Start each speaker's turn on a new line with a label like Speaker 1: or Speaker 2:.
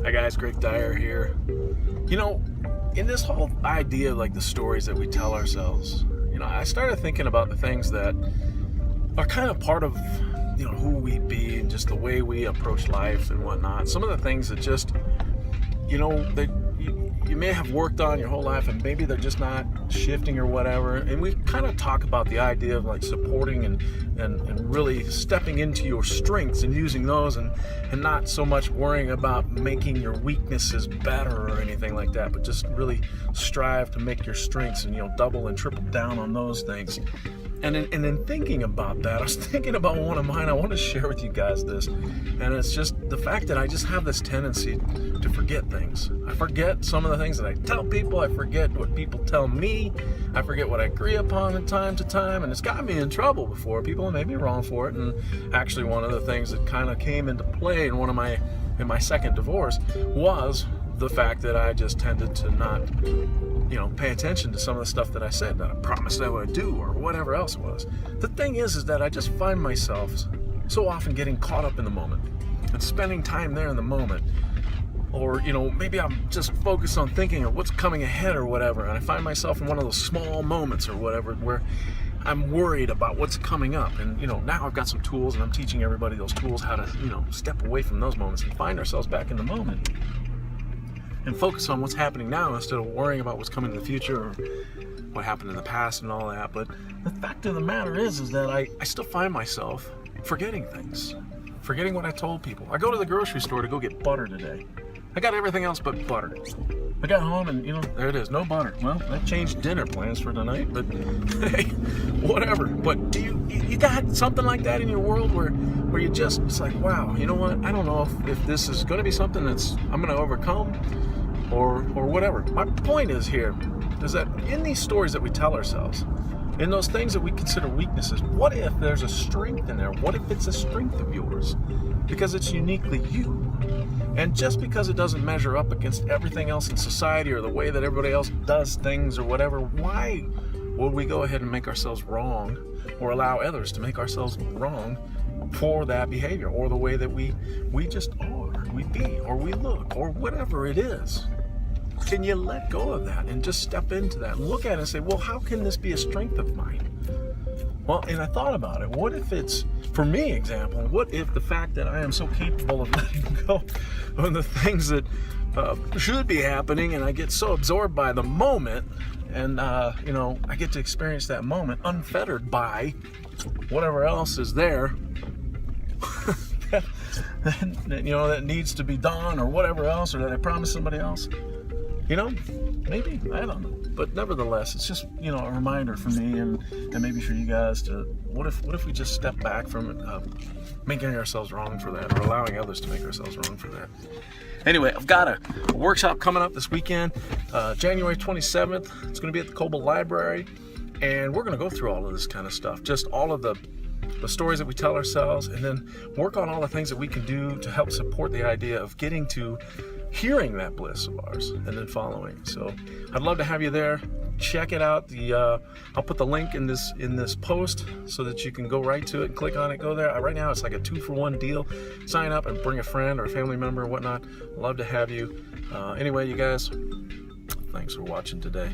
Speaker 1: Hi guys, Greg Dyer here. You know, in this whole idea of like the stories that we tell ourselves, I started thinking about the things that are kind of part of, who we be and just the way we approach life and whatnot. Some of the things that just, that you may have worked on your whole life and maybe they're just not shifting or whatever. And we kind of talk about the idea of like supporting and really stepping into your strengths and using those and not so much worrying about making your weaknesses better or anything like that, but just really strive to make your strengths and, double and triple down on those things. And in thinking about that, I was thinking about one of mine. I want to share with you guys this. And it's just the fact that I just have this tendency to forget things. I forget some of the things that I tell people. I forget what people tell me. I forget what I agree upon from time to time. And it's got me in trouble before. People may be wrong for it. And actually one of the things that kind of came into play in my second divorce was the fact that I just tended to not pay attention to some of the stuff that I said that I promised I would do or whatever else it was. The thing is that I just find myself so often getting caught up in the moment and spending time there in the moment. Or, maybe I'm just focused on thinking of what's coming ahead or whatever. And I find myself in one of those small moments or whatever where I'm worried about what's coming up. And, now I've got some tools and I'm teaching everybody those tools how to, step away from those moments and find ourselves back in the moment. And focus on what's happening now instead of worrying about what's coming in the future or what happened in the past and all that. But the fact of the matter is that I still find myself forgetting things, forgetting what I told people. I go to the grocery store to go get butter today. I got everything else but butter. I got home and, there it is, no butter. Well, I changed dinner plans for tonight, but hey, whatever. But do you got something like that in your world where you just, it's like, wow, you know what? I don't know if this is going to be something I'm going to overcome or whatever. My point is that in these stories that we tell ourselves, in those things that we consider weaknesses, what if there's a strength in there? What if it's a strength of yours? Because it's uniquely you. And just because it doesn't measure up against everything else in society or the way that everybody else does things or whatever, why would we go ahead and make ourselves wrong or allow others to make ourselves wrong for that behavior or the way that we just are, we be, or we look, or whatever it is? Can you let go of that and just step into that and look at it and say, well, how can this be a strength of mine? Well, and I thought about it. What if it's, for me, example, what if the fact that I am so capable of letting go of the things that should be happening and I get so absorbed by the moment and, I get to experience that moment unfettered by whatever else is there that needs to be done or whatever else or that I promised somebody else. Maybe, I don't know. But nevertheless, it's just, a reminder for me and maybe for you guys to, what if we just step back from it, making ourselves wrong for that or allowing others to make ourselves wrong for that. Anyway, I've got a workshop coming up this weekend, January 27th. It's going to be at the Coble Library. And we're going to go through all of this kind of stuff, just all of the stories that we tell ourselves, and then work on all the things that we can do to help support the idea of getting to hearing that bliss of ours and then following. So I'd love to have you there. Check it out. I'll put the link in this post so that you can go right to it and click on it, go there. Right now it's like a 2-for-1 deal. Sign up and bring a friend or a family member or whatnot. Love to have you. Anyway, you guys, thanks for watching today.